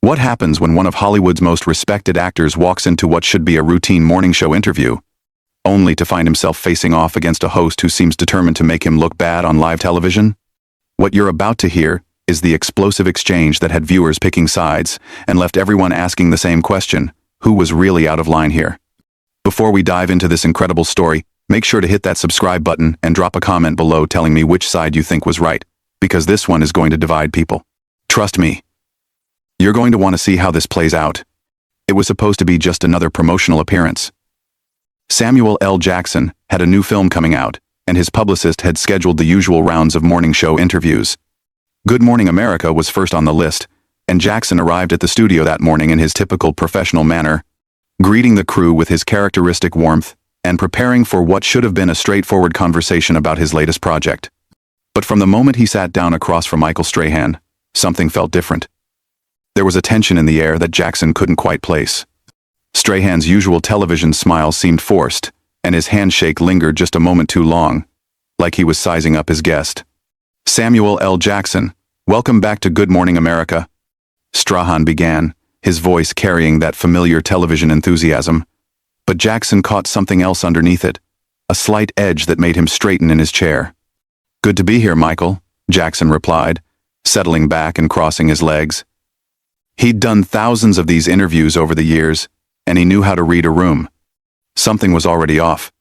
What happens when one of Hollywood's most respected actors walks into what should be a routine morning show interview, only to find himself facing off against a host who seems determined to make him look bad on live television? What you're about to hear is the explosive exchange that had viewers picking sides and left everyone asking the same question: who was really out of line here? Before we dive into this incredible story, make sure to hit that subscribe button and drop a comment below telling me which side you think was right, because this one is going to divide people. Trust me. You're going to want to see how this plays out. It was supposed to be just another promotional appearance. Samuel L. Jackson had a new film coming out, and his publicist had scheduled the usual rounds of morning show interviews. Good Morning America was first on the list, and Jackson arrived at the studio that morning in his typical professional manner, greeting the crew with his characteristic warmth and preparing for what should have been a straightforward conversation about his latest project. But from the moment he sat down across from Michael Strahan, something felt different. There was a tension in the air that Jackson couldn't quite place. Strahan's usual television smile seemed forced, and his handshake lingered just a moment too long, like he was sizing up his guest. "Samuel L. Jackson, welcome back to Good Morning America," Strahan began, his voice carrying that familiar television enthusiasm. But Jackson caught something else underneath it, a slight edge that made him straighten in his chair. "Good to be here, Michael," Jackson replied, settling back and crossing his legs. He'd done thousands of these interviews over the years, and he knew how to read a room. Something was already off.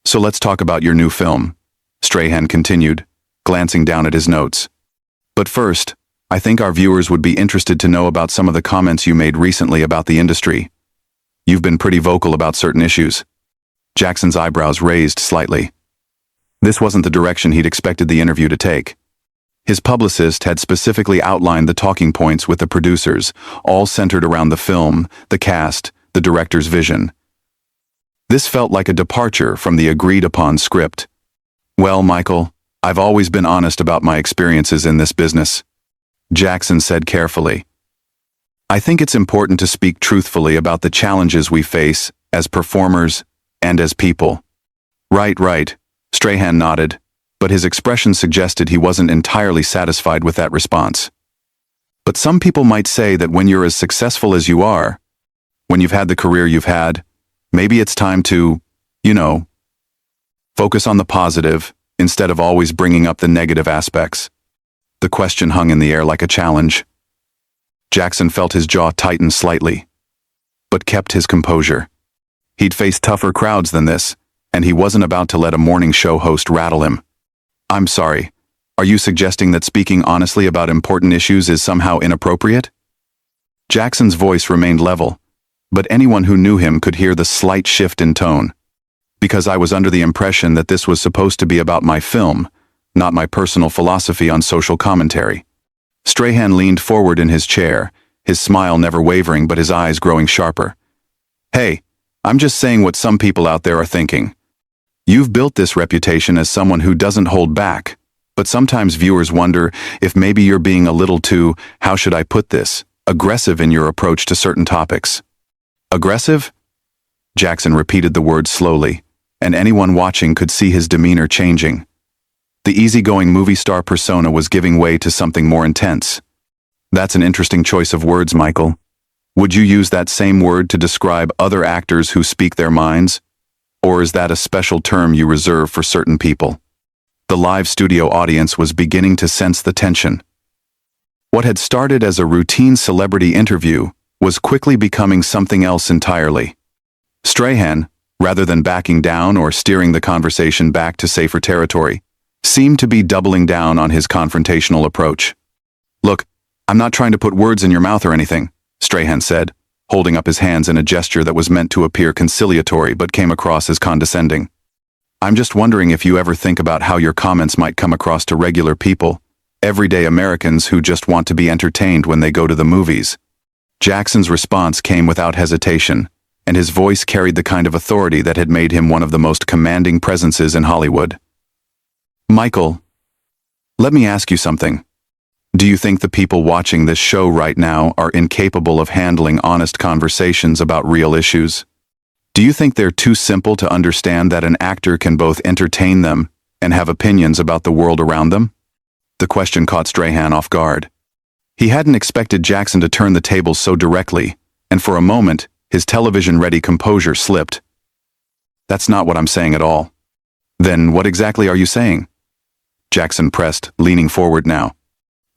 "So let's talk about your new film," Strahan continued, glancing down at his notes. "But first, I think our viewers would be interested to know about some of the comments you made recently about the industry. You've been pretty vocal about certain issues." Jackson's eyebrows raised slightly. This wasn't the direction he'd expected the interview to take. His publicist had specifically outlined the talking points with the producers, all centered around the film, the cast, the director's vision. This felt like a departure from the agreed-upon script. "Well, Michael, I've always been honest about my experiences in this business," Jackson said carefully. "I think it's important to speak truthfully about the challenges we face as performers and as people." Right, Strahan nodded, but his expression suggested he wasn't entirely satisfied with that response. "But some people might say that when you're as successful as you are, when you've had the career you've had, maybe it's time to, focus on the positive instead of always bringing up the negative aspects." The question hung in the air like a challenge. Jackson felt his jaw tighten slightly, but kept his composure. He'd faced tougher crowds than this, and he wasn't about to let a morning show host rattle him. "I'm sorry, are you suggesting that speaking honestly about important issues is somehow inappropriate?" Jackson's voice remained level, but anyone who knew him could hear the slight shift in tone. "Because I was under the impression that this was supposed to be about my film, not my personal philosophy on social commentary." Strahan leaned forward in his chair, his smile never wavering but his eyes growing sharper. "Hey, I'm just saying what some people out there are thinking. You've built this reputation as someone who doesn't hold back, but sometimes viewers wonder if maybe you're being a little too, how should I put this, aggressive in your approach to certain topics." "Aggressive?" Jackson repeated the word slowly, and anyone watching could see his demeanor changing. The easygoing movie star persona was giving way to something more intense. "That's an interesting choice of words, Michael. Would you use that same word to describe other actors who speak their minds? Or is that a special term you reserve for certain people?" The live studio audience was beginning to sense the tension. What had started as a routine celebrity interview was quickly becoming something else entirely. Strahan, rather than backing down or steering the conversation back to safer territory, seemed to be doubling down on his confrontational approach. "Look, I'm not trying to put words in your mouth or anything," Strahan said, holding up his hands in a gesture that was meant to appear conciliatory but came across as condescending. "I'm just wondering if you ever think about how your comments might come across to regular people, everyday Americans who just want to be entertained when they go to the movies." Jackson's response came without hesitation, and his voice carried the kind of authority that had made him one of the most commanding presences in Hollywood. "Michael, let me ask you something. Do you think the people watching this show right now are incapable of handling honest conversations about real issues? Do you think they're too simple to understand that an actor can both entertain them and have opinions about the world around them?" The question caught Strahan off guard. He hadn't expected Jackson to turn the tables so directly, and for a moment, his television-ready composure slipped. "That's not what I'm saying at all." "Then what exactly are you saying?" Jackson pressed, leaning forward now.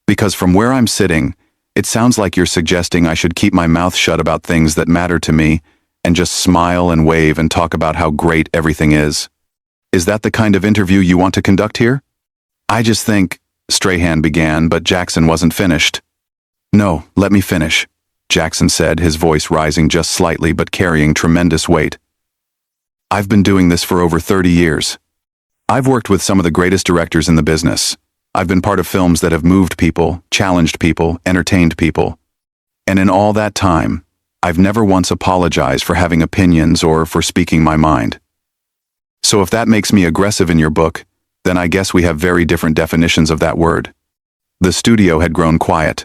"Because from where I'm sitting, it sounds like you're suggesting I should keep my mouth shut about things that matter to me and just smile and wave and talk about how great everything is. Is that the kind of interview you want to conduct here?" "I just think," Strahan began, but Jackson wasn't finished. "No, let me finish," Jackson said, his voice rising just slightly but carrying tremendous weight. "I've been doing this for over 30 years. I've worked with some of the greatest directors in the business. I've been part of films that have moved people, challenged people, entertained people. And in all that time, I've never once apologized for having opinions or for speaking my mind. So if that makes me aggressive in your book, then I guess we have very different definitions of that word." The studio had grown quiet.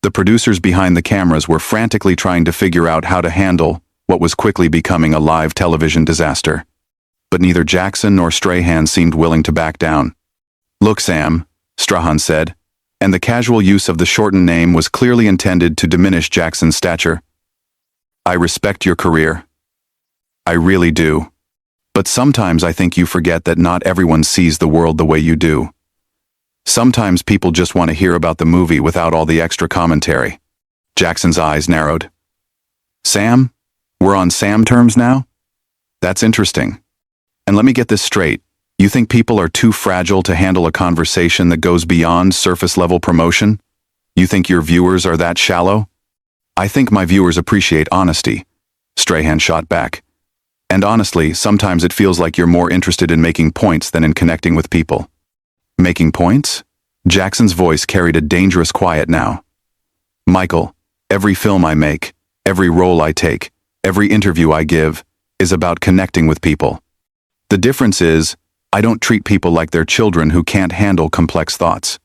The producers behind the cameras were frantically trying to figure out how to handle what was quickly becoming a live television disaster. But neither Jackson nor Strahan seemed willing to back down. "Look, Sam," Strahan said, and the casual use of the shortened name was clearly intended to diminish Jackson's stature. "I respect your career. I really do. But sometimes I think you forget that not everyone sees the world the way you do. Sometimes people just want to hear about the movie without all the extra commentary." Jackson's eyes narrowed. "Sam? We're on Sam terms now? That's interesting. And let me get this straight. You think people are too fragile to handle a conversation that goes beyond surface-level promotion? You think your viewers are that shallow?" "I think my viewers appreciate honesty," Strahan shot back. "And honestly, sometimes it feels like you're more interested in making points than in connecting with people." "Making points?" Jackson's voice carried a dangerous quiet now. "Michael, every film I make, every role I take, every interview I give, is about connecting with people. The difference is, I don't treat people like they're children who can't handle complex thoughts.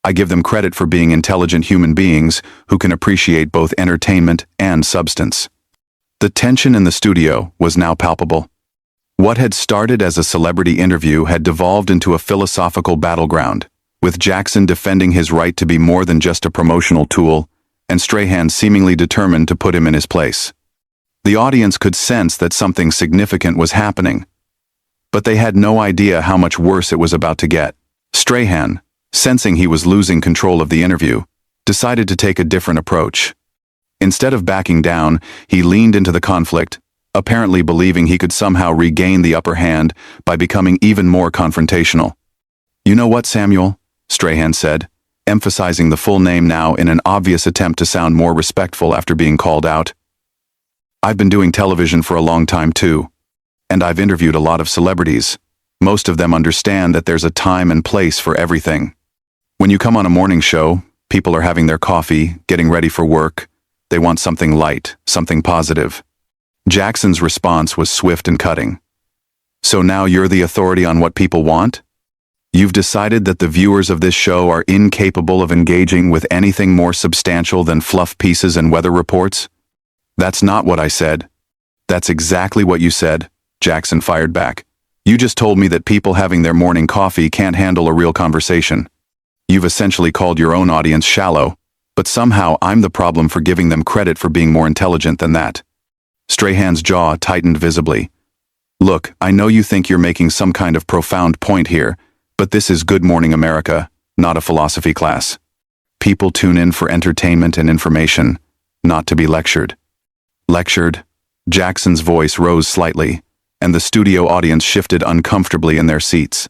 I give them credit for being intelligent human beings who can appreciate both entertainment and substance." The tension in the studio was now palpable. What had started as a celebrity interview had devolved into a philosophical battleground, with Jackson defending his right to be more than just a promotional tool, and Strahan seemingly determined to put him in his place. The audience could sense that something significant was happening, but they had no idea how much worse it was about to get. Strahan, sensing he was losing control of the interview, decided to take a different approach. Instead of backing down, he leaned into the conflict, apparently believing he could somehow regain the upper hand by becoming even more confrontational. "You know what, Samuel?" Strahan said, emphasizing the full name now in an obvious attempt to sound more respectful after being called out. "I've been doing television for a long time too, and I've interviewed a lot of celebrities. Most of them understand that there's a time and place for everything. When you come on a morning show, people are having their coffee, getting ready for work. They want something light, something positive." Jackson's response was swift and cutting. "So now you're the authority on what people want? You've decided that the viewers of this show are incapable of engaging with anything more substantial than fluff pieces and weather reports?" "That's not what I said." "That's exactly what you said," Jackson fired back. "You just told me that people having their morning coffee can't handle a real conversation. You've essentially called your own audience shallow, but somehow I'm the problem for giving them credit for being more intelligent than that." Strahan's jaw tightened visibly. "Look, I know you think you're making some kind of profound point here, but this is Good Morning America, not a philosophy class. People tune in for entertainment and information, not to be lectured." "Lectured?" Jackson's voice rose slightly, and the studio audience shifted uncomfortably in their seats.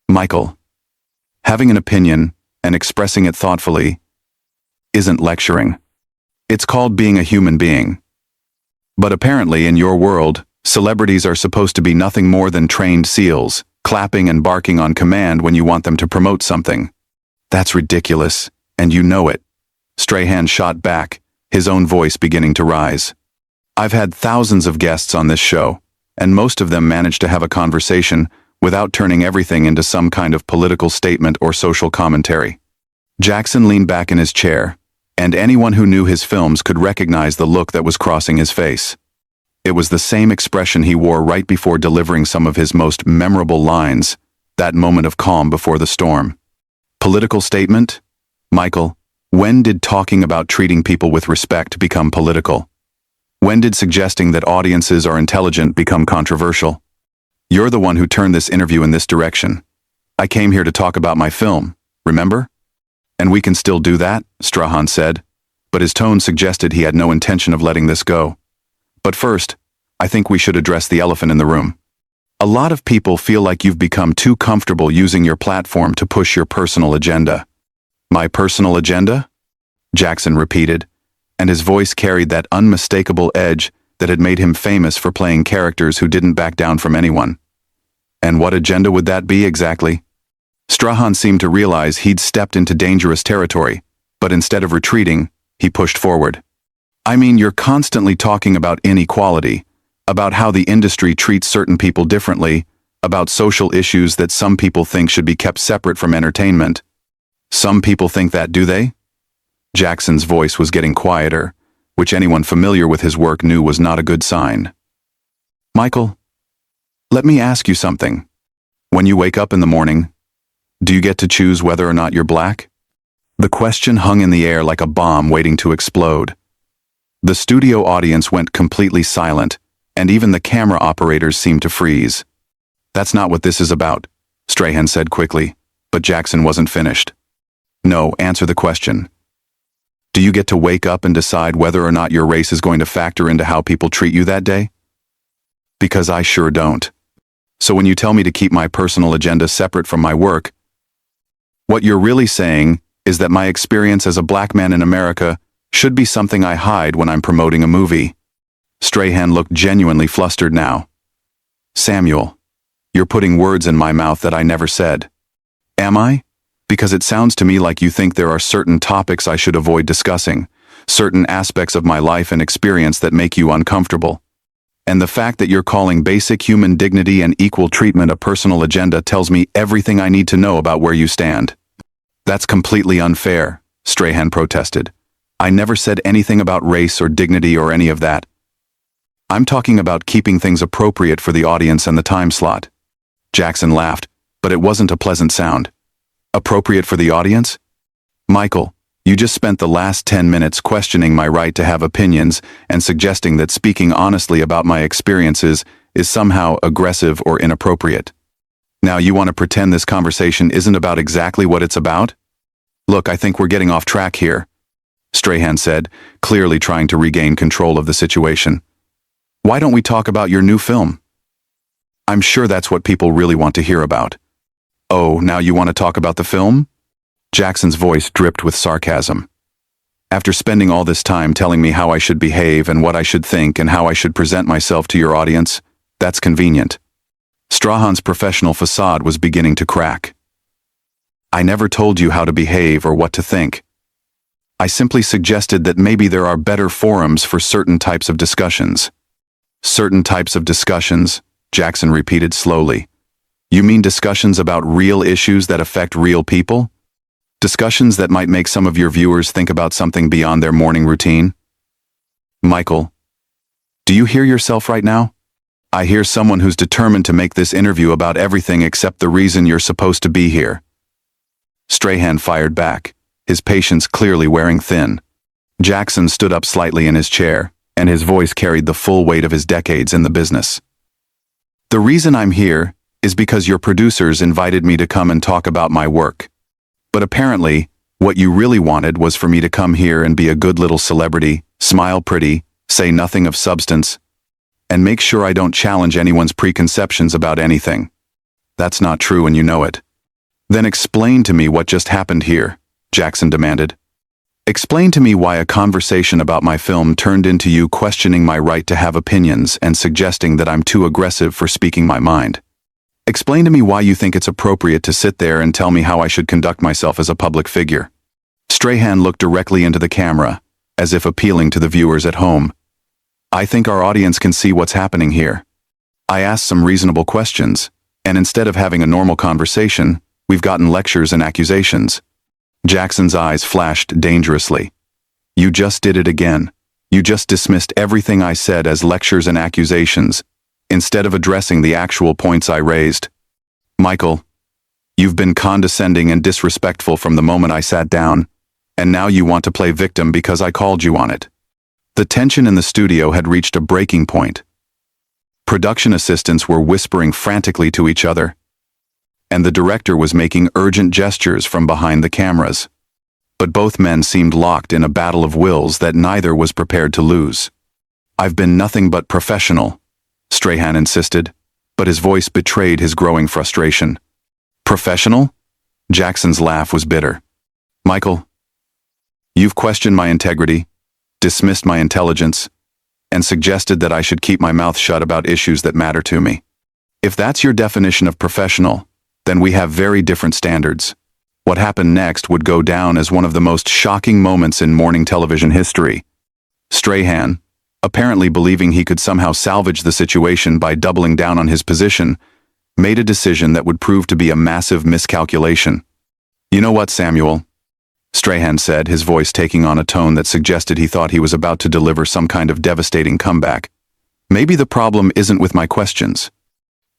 "Michael, having an opinion and expressing it thoughtfully isn't lecturing. It's called being a human being. But apparently in your world, celebrities are supposed to be nothing more than trained seals, clapping and barking on command when you want them to promote something. That's ridiculous, and you know it." Strahan shot back, his own voice beginning to rise. "I've had thousands of guests on this show, and most of them manage to have a conversation without turning everything into some kind of political statement or social commentary." Jackson leaned back in his chair, and anyone who knew his films could recognize the look that was crossing his face. It was the same expression he wore right before delivering some of his most memorable lines, that moment of calm before the storm. "Political statement? Michael, when did talking about treating people with respect become political? When did suggesting that audiences are intelligent become controversial? You're the one who turned this interview in this direction. I came here to talk about my film, remember? And we can still do that, Strahan said, but his tone suggested he had no intention of letting this go. But first, I think we should address the elephant in the room. A lot of people feel like you've become too comfortable using your platform to push your personal agenda. My personal agenda? Jackson repeated, and his voice carried that unmistakable edge that had made him famous for playing characters who didn't back down from anyone. And what agenda would that be exactly? Strahan seemed to realize he'd stepped into dangerous territory, but instead of retreating, he pushed forward. I mean, you're constantly talking about inequality, about how the industry treats certain people differently, about social issues that some people think should be kept separate from entertainment. Some people think that, do they? Jackson's voice was getting quieter, which anyone familiar with his work knew was not a good sign. Michael, let me ask you something. When you wake up in the morning, do you get to choose whether or not you're black? The question hung in the air like a bomb waiting to explode. The studio audience went completely silent, and even the camera operators seemed to freeze. That's not what this is about, Strahan said quickly, but Jackson wasn't finished. No, answer the question. Do you get to wake up and decide whether or not your race is going to factor into how people treat you that day? Because I sure don't. So when you tell me to keep my personal agenda separate from my work, what you're really saying is that my experience as a black man in America should be something I hide when I'm promoting a movie. Strahan looked genuinely flustered now. Samuel, you're putting words in my mouth that I never said. Am I? Because it sounds to me like you think there are certain topics I should avoid discussing, certain aspects of my life and experience that make you uncomfortable. And the fact that you're calling basic human dignity and equal treatment a personal agenda tells me everything I need to know about where you stand. That's completely unfair, Strahan protested. I never said anything about race or dignity or any of that. I'm talking about keeping things appropriate for the audience and the time slot. Jackson laughed, but it wasn't a pleasant sound. Appropriate for the audience? Michael, you just spent the last 10 minutes questioning my right to have opinions and suggesting that speaking honestly about my experiences is somehow aggressive or inappropriate. Now you want to pretend this conversation isn't about exactly what it's about? Look, I think we're getting off track here, Strahan said, clearly trying to regain control of the situation. Why don't we talk about your new film? I'm sure that's what people really want to hear about. Oh, now you want to talk about the film? Jackson's voice dripped with sarcasm. After spending all this time telling me how I should behave and what I should think and how I should present myself to your audience, that's convenient. Strahan's professional facade was beginning to crack. I never told you how to behave or what to think. I simply suggested that maybe there are better forums for certain types of discussions. Certain types of discussions, Jackson repeated slowly. You mean discussions about real issues that affect real people? Discussions that might make some of your viewers think about something beyond their morning routine? Michael, do you hear yourself right now? I hear someone who's determined to make this interview about everything except the reason you're supposed to be here. Strahan fired back, his patience clearly wearing thin. Jackson stood up slightly in his chair, and his voice carried the full weight of his decades in the business. The reason I'm here is because your producers invited me to come and talk about my work. But apparently, what you really wanted was for me to come here and be a good little celebrity, smile pretty, say nothing of substance, and make sure I don't challenge anyone's preconceptions about anything. That's not true and you know it. Then explain to me what just happened here, Jackson demanded. Explain to me why a conversation about my film turned into you questioning my right to have opinions and suggesting that I'm too aggressive for speaking my mind. Explain to me why you think it's appropriate to sit there and tell me how I should conduct myself as a public figure. Strahan looked directly into the camera, as if appealing to the viewers at home. I think our audience can see what's happening here. I asked some reasonable questions, and instead of having a normal conversation, we've gotten lectures and accusations. Jackson's eyes flashed dangerously. You just did it again. You just dismissed everything I said as lectures and accusations, instead of addressing the actual points I raised. Michael, you've been condescending and disrespectful from the moment I sat down, And now you want to play victim because I called you on it. The tension in the studio had reached a breaking point. Production assistants were whispering frantically to each other, and the director was making urgent gestures from behind the cameras. But both men seemed locked in a battle of wills that neither was prepared to lose. "I've been nothing but professional," Strahan insisted, but his voice betrayed his growing frustration. "Professional?" Jackson's laugh was bitter. "Michael, you've questioned my integrity, dismissed my intelligence, and suggested that I should keep my mouth shut about issues that matter to me. If that's your definition of professional, then we have very different standards." What happened next would go down as one of the most shocking moments in morning television history. Strahan, apparently believing he could somehow salvage the situation by doubling down on his position, made a decision that would prove to be a massive miscalculation. "You know what, Samuel?" Strahan said, his voice taking on a tone that suggested he thought he was about to deliver some kind of devastating comeback. "Maybe the problem isn't with my questions.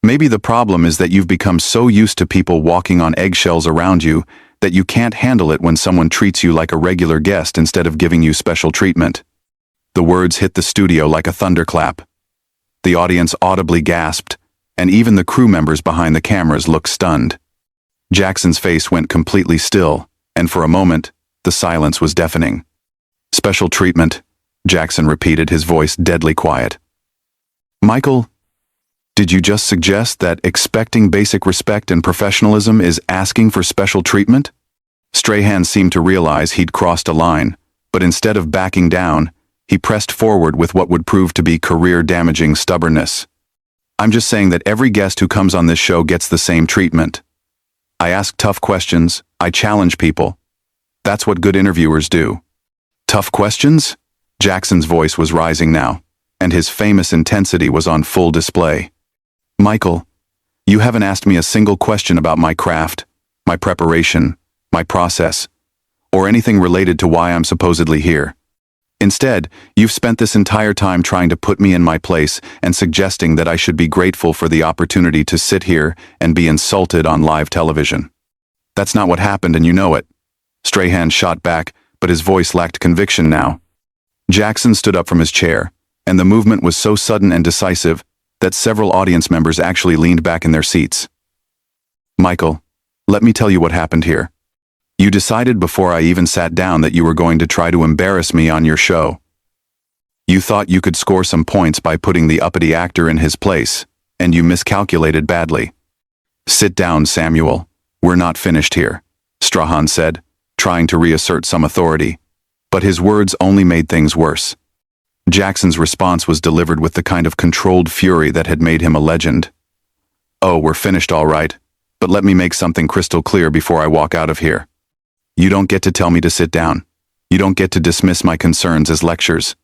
Maybe the problem is that you've become so used to people walking on eggshells around you that you can't handle it when someone treats you like a regular guest instead of giving you special treatment." The words hit the studio like a thunderclap. The audience audibly gasped, and even the crew members behind the cameras looked stunned. Jackson's face went completely still, and for a moment, the silence was deafening. "Special treatment," Jackson repeated, his voice deadly quiet. "Michael, did you just suggest that expecting basic respect and professionalism is asking for special treatment?" Strahan seemed to realize he'd crossed a line, but instead of backing down, he pressed forward with what would prove to be career-damaging stubbornness. "I'm just saying that every guest who comes on this show gets the same treatment. I ask tough questions, I challenge people. That's what good interviewers do." "Tough questions?" Jackson's voice was rising now, and his famous intensity was on full display. "Michael, you haven't asked me a single question about my craft, my preparation, my process, or anything related to why I'm supposedly here. Instead, you've spent this entire time trying to put me in my place and suggesting that I should be grateful for the opportunity to sit here and be insulted on live television. That's not what happened, and you know it." Strahan shot back, but his voice lacked conviction now. Jackson stood up from his chair, and the movement was so sudden and decisive that several audience members actually leaned back in their seats. "Michael, let me tell you what happened here. You decided before I even sat down that you were going to try to embarrass me on your show. You thought you could score some points by putting the uppity actor in his place, and you miscalculated badly." "Sit down, Samuel. We're not finished here," Strahan said, trying to reassert some authority, but his words only made things worse. Jackson's response was delivered with the kind of controlled fury that had made him a legend. "Oh, we're finished all right, but let me make something crystal clear before I walk out of here. You don't get to tell me to sit down. You don't get to dismiss my concerns as lectures.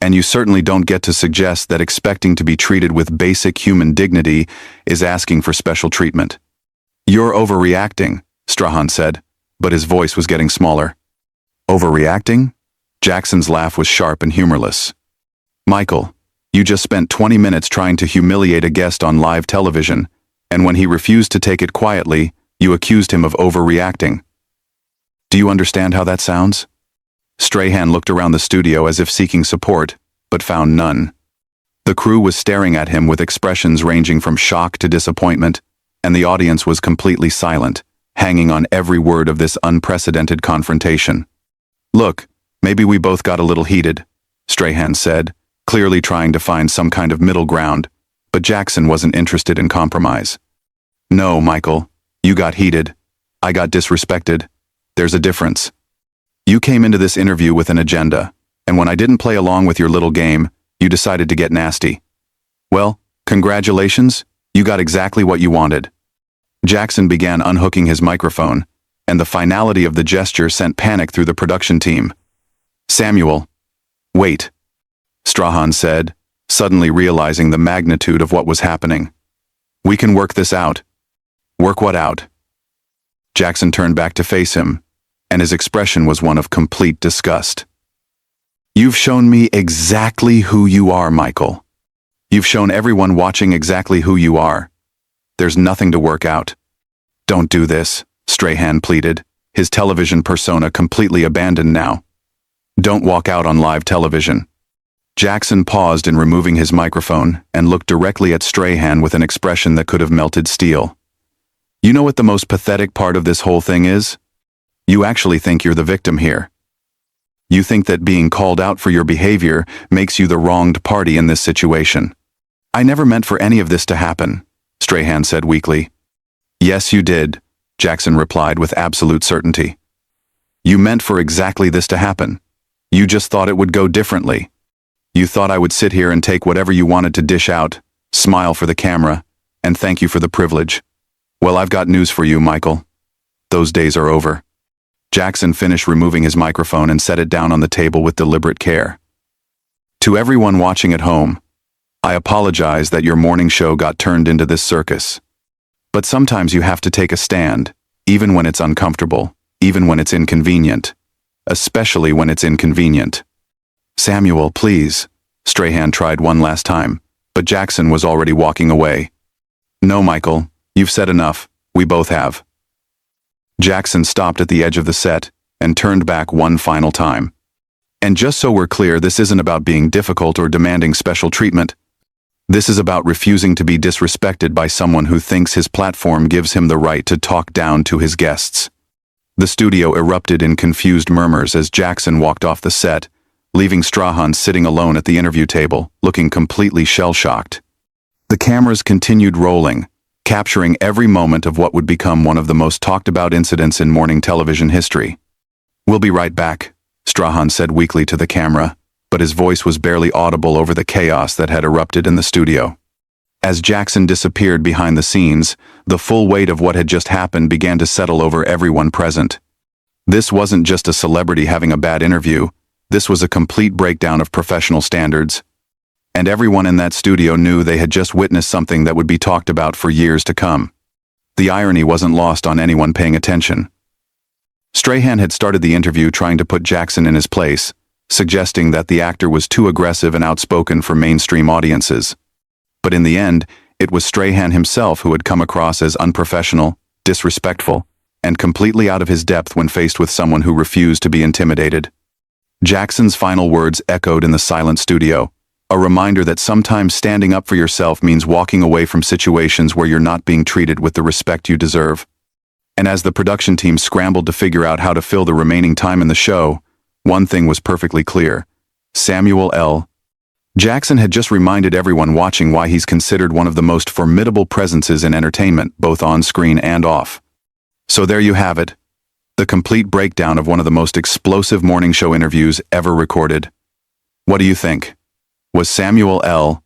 And you certainly don't get to suggest that expecting to be treated with basic human dignity is asking for special treatment." "You're overreacting," Strahan said, but his voice was getting smaller. "Overreacting?" Jackson's laugh was sharp and humorless. "Michael, you just spent 20 minutes trying to humiliate a guest on live television, and when he refused to take it quietly, you accused him of overreacting. Do you understand how that sounds?" Strahan looked around the studio as if seeking support, but found none. The crew was staring at him with expressions ranging from shock to disappointment, and the audience was completely silent, hanging on every word of this unprecedented confrontation. "Look, maybe we both got a little heated," Strahan said, clearly trying to find some kind of middle ground, but Jackson wasn't interested in compromise. "No, Michael, you got heated. I got disrespected. There's a difference. You came into this interview with an agenda, and when I didn't play along with your little game, you decided to get nasty. Well, congratulations, you got exactly what you wanted." Jackson began unhooking his microphone, and the finality of the gesture sent panic through the production team. "Samuel, wait," Strahan said, suddenly realizing the magnitude of what was happening. "We can work this out." "Work what out?" Jackson turned back to face him, and his expression was one of complete disgust. "You've shown me exactly who you are, Michael. You've shown everyone watching exactly who you are. There's nothing to work out." "Don't do this," Strahan pleaded, his television persona completely abandoned now. Don't walk out on live television. Jackson paused in removing his microphone and looked directly at Strahan with an expression that could have melted steel. You know what the most pathetic part of this whole thing is? You actually think you're the victim here. You think that being called out for your behavior makes you the wronged party in this situation. I never meant for any of this to happen, Strahan said weakly. Yes, you did, Jackson replied with absolute certainty. You meant for exactly this to happen. You just thought it would go differently. You thought I would sit here and take whatever you wanted to dish out, smile for the camera, and thank you for the privilege. Well, I've got news for you, Michael. Those days are over. Jackson finished removing his microphone and set it down on the table with deliberate care. To everyone watching at home, I apologize that your morning show got turned into this circus. But sometimes you have to take a stand, even when it's uncomfortable, even when it's inconvenient. Especially when it's inconvenient. Samuel, please. Strahan tried one last time, but Jackson was already walking away. No, Michael, you've said enough. We both have. Jackson stopped at the edge of the set and turned back one final time. And just so we're clear, this isn't about being difficult or demanding special treatment. This is about refusing to be disrespected by someone who thinks his platform gives him the right to talk down to his guests. The studio erupted in confused murmurs as Jackson walked off the set, leaving Strahan sitting alone at the interview table, looking completely shell-shocked. The cameras continued rolling, capturing every moment of what would become one of the most talked-about incidents in morning television history. We'll be right back, Strahan said weakly to the camera, but his voice was barely audible over the chaos that had erupted in the studio. As Jackson disappeared behind the scenes, the full weight of what had just happened began to settle over everyone present. This wasn't just a celebrity having a bad interview, this was a complete breakdown of professional standards. And everyone in that studio knew they had just witnessed something that would be talked about for years to come. The irony wasn't lost on anyone paying attention. Strahan had started the interview trying to put Jackson in his place, suggesting that the actor was too aggressive and outspoken for mainstream audiences. But in the end, it was Strahan himself who had come across as unprofessional, disrespectful, and completely out of his depth when faced with someone who refused to be intimidated. Jackson's final words echoed in the silent studio, a reminder that sometimes standing up for yourself means walking away from situations where you're not being treated with the respect you deserve. And as the production team scrambled to figure out how to fill the remaining time in the show, one thing was perfectly clear. Samuel L. Jackson had just reminded everyone watching why he's considered one of the most formidable presences in entertainment, both on screen and off. So there you have it, the complete breakdown of one of the most explosive morning show interviews ever recorded. What do you think? Was Samuel L.